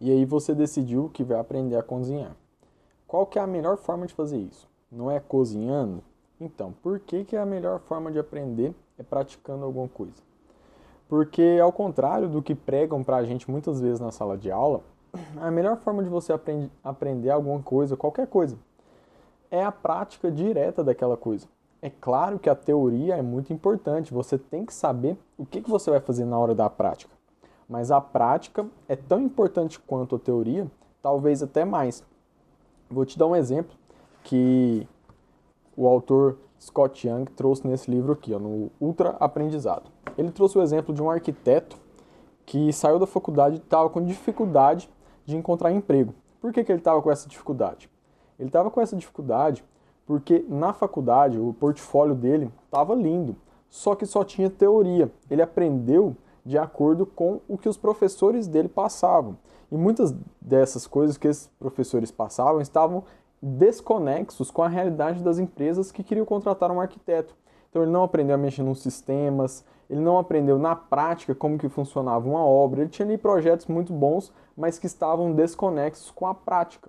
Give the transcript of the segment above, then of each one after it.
E aí você decidiu que vai aprender a cozinhar. Qual que é a melhor forma de fazer isso? Não é cozinhando? Então, por que que a melhor forma de aprender é praticando alguma coisa? Porque, ao contrário do que pregam pra gente muitas vezes na sala de aula, a melhor forma de você aprender alguma coisa, qualquer coisa, é a prática direta daquela coisa. É claro que a teoria é muito importante, você tem que saber o que você vai fazer na hora da prática. Mas a prática é tão importante quanto a teoria, talvez até mais. Vou te dar um exemplo que o autor Scott Young trouxe nesse livro aqui, ó, no Ultra Aprendizado. Ele trouxe o exemplo de um arquiteto que saiu da faculdade e estava com dificuldade de encontrar emprego. Por que ele estava com essa dificuldade? Ele estava com essa dificuldade porque na faculdade o portfólio dele estava lindo, só que só tinha teoria. Ele aprendeu de acordo com o que os professores dele passavam. E muitas dessas coisas que esses professores passavam estavam desconexos com a realidade das empresas que queriam contratar um arquiteto. Então ele não aprendeu a mexer nos sistemas, ele não aprendeu na prática como que funcionava uma obra. Ele tinha ali projetos muito bons, mas que estavam desconexos com a prática,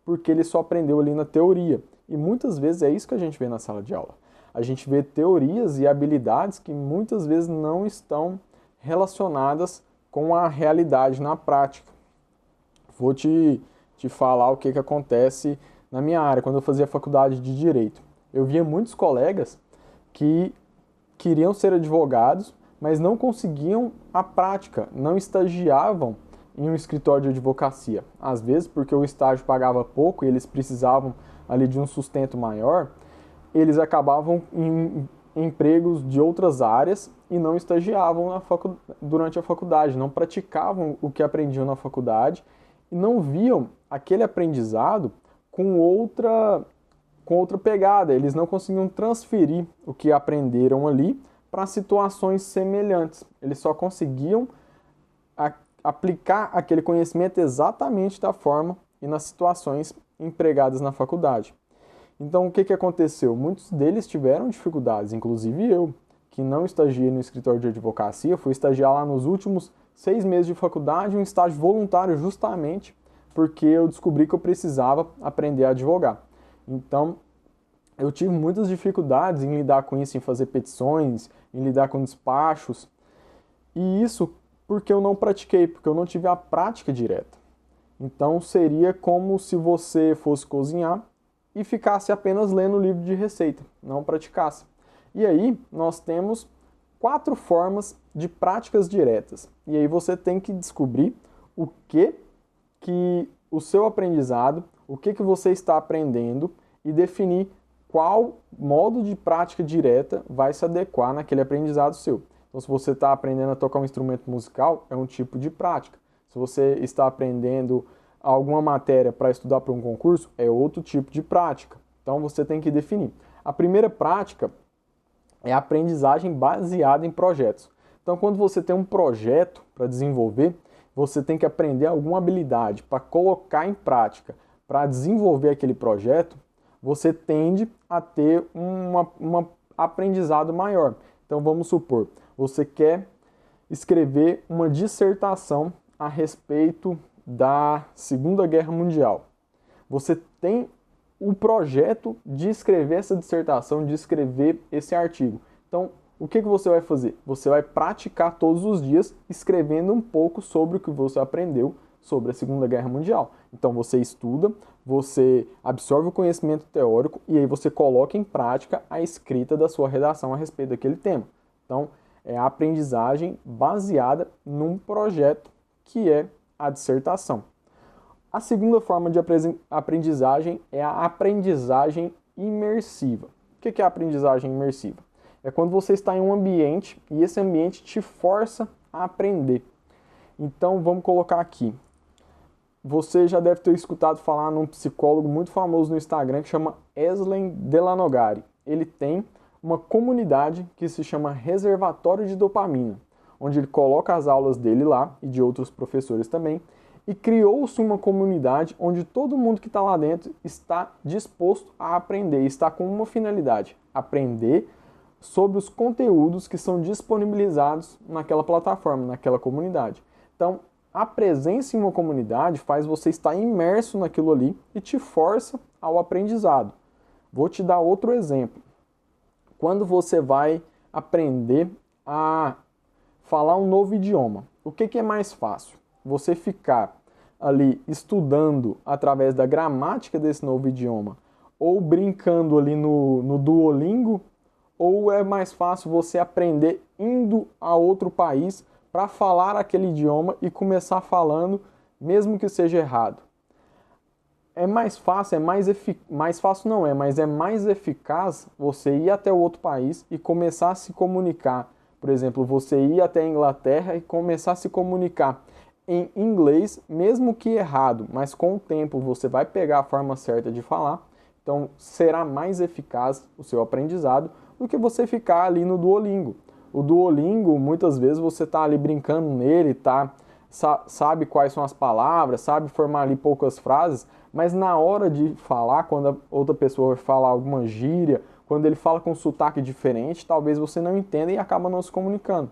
porque ele só aprendeu ali na teoria. E muitas vezes é isso que a gente vê na sala de aula. A gente vê teorias e habilidades que muitas vezes não estão relacionadas com a realidade na prática. Vou te falar o que acontece na minha área, quando eu fazia faculdade de Direito. Eu via muitos colegas que queriam ser advogados, mas não conseguiam a prática, não estagiavam em um escritório de advocacia. Às vezes, porque o estágio pagava pouco e eles precisavam ali de um sustento maior, eles acabavam em empregos de outras áreas e não estagiavam durante a faculdade, não praticavam o que aprendiam na faculdade e não viam aquele aprendizado com outra pegada. Eles não conseguiam transferir o que aprenderam ali para situações semelhantes. Eles só conseguiam aplicar aquele conhecimento exatamente da forma e nas situações empregadas na faculdade. Então, o que aconteceu? Muitos deles tiveram dificuldades, inclusive eu, que não estagiei no escritório de advocacia, fui estagiar lá nos últimos 6 meses de faculdade, um estágio voluntário justamente porque eu descobri que eu precisava aprender a advogar. Então, eu tive muitas dificuldades em lidar com isso, em fazer petições, em lidar com despachos, e isso porque eu não pratiquei, porque eu não tive a prática direta. Então, seria como se você fosse cozinhar e ficasse apenas lendo o livro de receita, não praticasse. E aí, nós temos 4 formas de práticas diretas. E aí você tem que descobrir o que o seu aprendizado, o que você está aprendendo e definir qual modo de prática direta vai se adequar naquele aprendizado seu. Então, se você está aprendendo a tocar um instrumento musical, é um tipo de prática. Se você está aprendendo alguma matéria para estudar para um concurso, é outro tipo de prática. Então, você tem que definir. A primeira prática é a aprendizagem baseada em projetos. Então, quando você tem um projeto para desenvolver, você tem que aprender alguma habilidade para colocar em prática, para desenvolver aquele projeto, você tende a ter um aprendizado maior. Então, vamos supor, você quer escrever uma dissertação a respeito da Segunda Guerra Mundial. Você tem o projeto de escrever essa dissertação, de escrever esse artigo. Então, o que você vai fazer? Você vai praticar todos os dias escrevendo um pouco sobre o que você aprendeu sobre a Segunda Guerra Mundial. Então, você estuda, você absorve o conhecimento teórico e aí você coloca em prática a escrita da sua redação a respeito daquele tema. Então, é a aprendizagem baseada num projeto que é a dissertação. A segunda forma de aprendizagem é a aprendizagem imersiva. O que é a aprendizagem imersiva? É quando você está em um ambiente e esse ambiente te força a aprender. Então, vamos colocar aqui. Você já deve ter escutado falar num psicólogo muito famoso no Instagram que chama Eslen Delanogari. Ele tem uma comunidade que se chama Reservatório de Dopamina, onde ele coloca as aulas dele lá e de outros professores também, e criou-se uma comunidade onde todo mundo que está lá dentro está disposto a aprender, está com uma finalidade: aprender sobre os conteúdos que são disponibilizados naquela plataforma, naquela comunidade. Então, a presença em uma comunidade faz você estar imerso naquilo ali e te força ao aprendizado. Vou te dar outro exemplo. Quando você vai aprender a falar um novo idioma, o que é mais fácil? Você ficar ali estudando através da gramática desse novo idioma ou brincando ali no Duolingo, ou é mais fácil você aprender indo a outro país para falar aquele idioma e começar falando, mesmo que seja errado? É mais fácil, mais fácil não é, mas é mais eficaz você ir até o outro país e começar a se comunicar. Por exemplo, você ir até a Inglaterra e começar a se comunicar em inglês, mesmo que errado, mas com o tempo você vai pegar a forma certa de falar, então será mais eficaz o seu aprendizado do que você ficar ali no Duolingo. O Duolingo, muitas vezes você está ali brincando nele, sabe quais são as palavras, sabe formar ali poucas frases, mas na hora de falar, quando a outra pessoa fala alguma gíria, quando ele fala com um sotaque diferente, talvez você não entenda e acaba não se comunicando.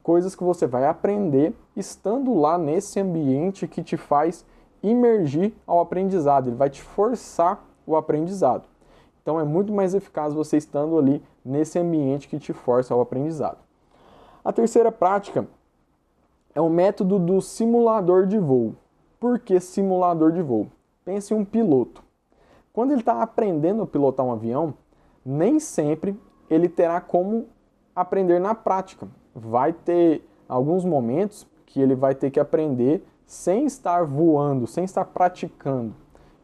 Coisas que você vai aprender estando lá nesse ambiente que te faz imergir ao aprendizado, ele vai te forçar o aprendizado. Então é muito mais eficaz você estando ali nesse ambiente que te força ao aprendizado. A terceira prática é o método do simulador de voo. Por que simulador de voo? Pense em um piloto. Quando ele está aprendendo a pilotar um avião, nem sempre ele terá como aprender na prática. Vai ter alguns momentos que ele vai ter que aprender sem estar voando, sem estar praticando.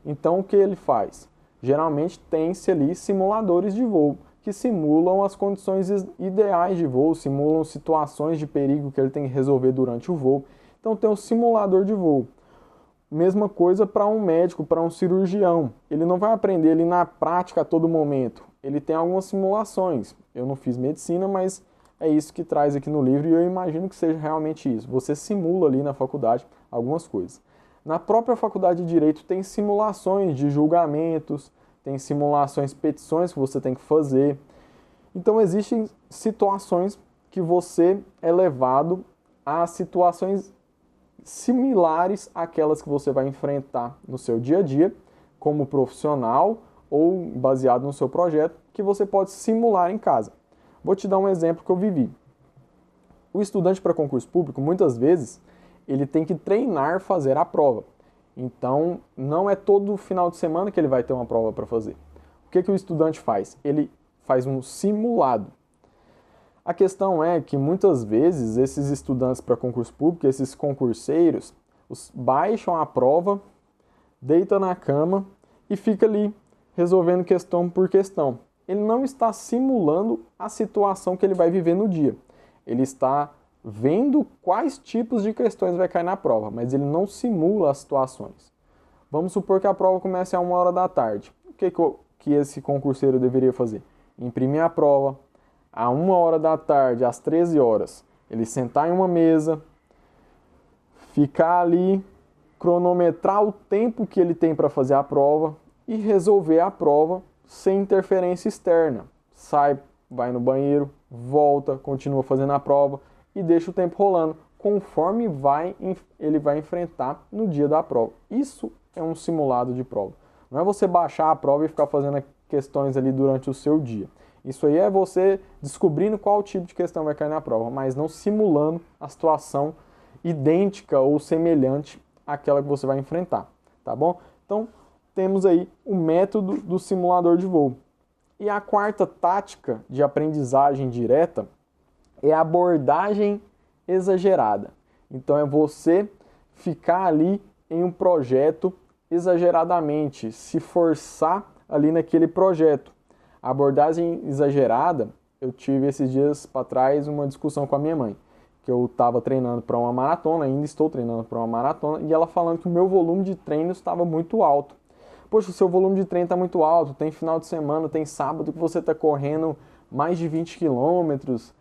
Então o que ele faz? Geralmente tem-se ali simuladores de voo, que simulam as condições ideais de voo, simulam situações de perigo que ele tem que resolver durante o voo. Então tem o simulador de voo. Mesma coisa para um médico, para um cirurgião. Ele não vai aprender ali na prática a todo momento. Ele tem algumas simulações. Eu não fiz medicina, mas é isso que traz aqui no livro e eu imagino que seja realmente isso. Você simula ali na faculdade algumas coisas. Na própria faculdade de Direito tem simulações de julgamentos, tem simulações, petições que você tem que fazer. Então existem situações que você é levado a situações similares àquelas que você vai enfrentar no seu dia a dia, como profissional ou baseado no seu projeto, que você pode simular em casa. Vou te dar um exemplo que eu vivi. O estudante para concurso público, muitas vezes, ele tem que treinar fazer a prova. Então, não é todo final de semana que ele vai ter uma prova para fazer. O que o estudante faz? Ele faz um simulado. A questão é que, muitas vezes, esses estudantes para concurso público, esses concurseiros, baixam a prova, deitam na cama e fica ali, resolvendo questão por questão. Ele não está simulando a situação que ele vai viver no dia. Ele está vendo quais tipos de questões vai cair na prova, mas ele não simula as situações. Vamos supor que a prova comece a 1h da tarde. O que esse concurseiro deveria fazer? Imprimir a prova a 1h da tarde, às 13 horas. Ele sentar em uma mesa, ficar ali, cronometrar o tempo que ele tem para fazer a prova e resolver a prova sem interferência externa. Sai, vai no banheiro, volta, continua fazendo a prova e deixa o tempo rolando, conforme ele vai enfrentar no dia da prova. Isso é um simulado de prova. Não é você baixar a prova e ficar fazendo questões ali durante o seu dia. Isso aí é você descobrindo qual tipo de questão vai cair na prova, mas não simulando a situação idêntica ou semelhante àquela que você vai enfrentar, tá bom? Então, temos aí o método do simulador de voo. E a quarta tática de aprendizagem direta é a abordagem exagerada. Então é você ficar ali em um projeto exageradamente, se forçar ali naquele projeto. A abordagem exagerada, eu tive esses dias para trás uma discussão com a minha mãe, que eu estava treinando para uma maratona, ainda estou treinando para uma maratona, e ela falando que o meu volume de treinos estava muito alto. Poxa, o seu volume de treino está muito alto, tem final de semana, tem sábado que você está correndo mais de 20 quilômetros,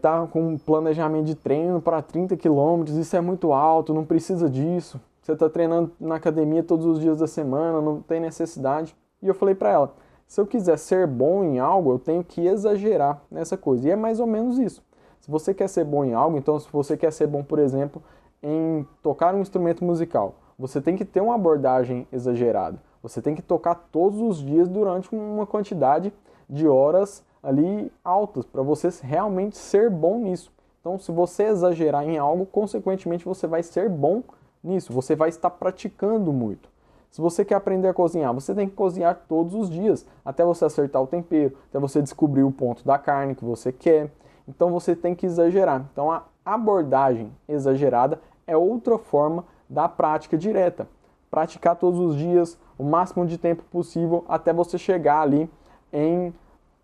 tá com um planejamento de treino para 30 quilômetros, isso é muito alto, não precisa disso. Você está treinando na academia todos os dias da semana, não tem necessidade. E eu falei para ela, se eu quiser ser bom em algo, eu tenho que exagerar nessa coisa. E é mais ou menos isso. Se você quer ser bom em algo, então se você quer ser bom, por exemplo, em tocar um instrumento musical, você tem que ter uma abordagem exagerada. Você tem que tocar todos os dias durante uma quantidade de horas ali altas, para você realmente ser bom nisso. Então, se você exagerar em algo, consequentemente você vai ser bom nisso, você vai estar praticando muito. Se você quer aprender a cozinhar, você tem que cozinhar todos os dias, até você acertar o tempero, até você descobrir o ponto da carne que você quer. Então você tem que exagerar. Então a abordagem exagerada é outra forma da prática direta. Praticar todos os dias, o máximo de tempo possível, até você chegar ali em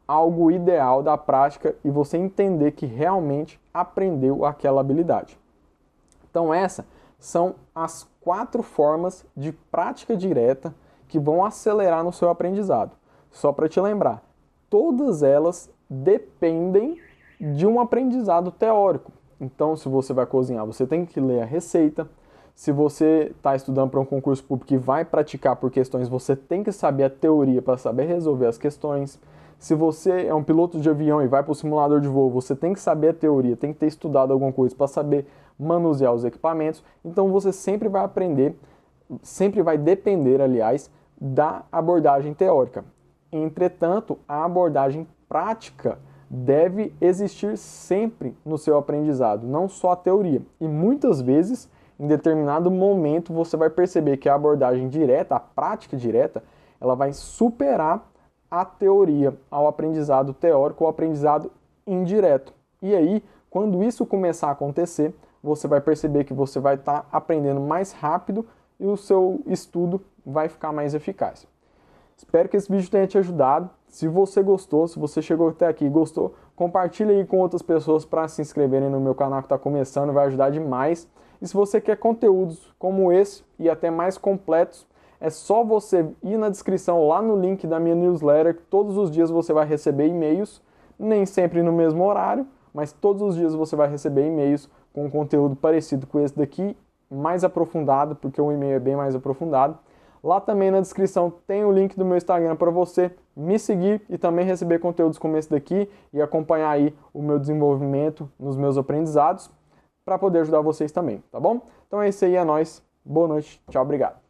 algo ideal da prática e você entender que realmente aprendeu aquela habilidade. Então essas são as 4 formas de prática direta que vão acelerar no seu aprendizado. Só para te lembrar, todas elas dependem de um aprendizado teórico. Então, se você vai cozinhar, você tem que ler a receita. Se você está estudando para um concurso público e vai praticar por questões, você tem que saber a teoria para saber resolver as questões. Se você é um piloto de avião e vai para o simulador de voo, você tem que saber a teoria, tem que ter estudado alguma coisa para saber manusear os equipamentos. Então você sempre vai aprender, sempre vai depender, aliás, da abordagem teórica. Entretanto, a abordagem prática deve existir sempre no seu aprendizado, não só a teoria. E muitas vezes, em determinado momento, você vai perceber que a abordagem direta, a prática direta, ela vai superar a teoria ao aprendizado teórico ou aprendizado indireto. E aí, quando isso começar a acontecer, você vai perceber que você vai estar aprendendo mais rápido e o seu estudo vai ficar mais eficaz. Espero que esse vídeo tenha te ajudado. Se você gostou, se você chegou até aqui e gostou, compartilhe aí com outras pessoas para se inscreverem no meu canal que está começando, vai ajudar demais. E se você quer conteúdos como esse e até mais completos, é só você ir na descrição lá no link da minha newsletter, que todos os dias você vai receber e-mails, nem sempre no mesmo horário, mas todos os dias você vai receber e-mails com um conteúdo parecido com esse daqui, mais aprofundado, porque o e-mail é bem mais aprofundado. Lá também na descrição tem o link do meu Instagram para você me seguir e também receber conteúdos como esse daqui e acompanhar aí o meu desenvolvimento nos meus aprendizados para poder ajudar vocês também, tá bom? Então é isso aí, é nóis. Boa noite, tchau, obrigado.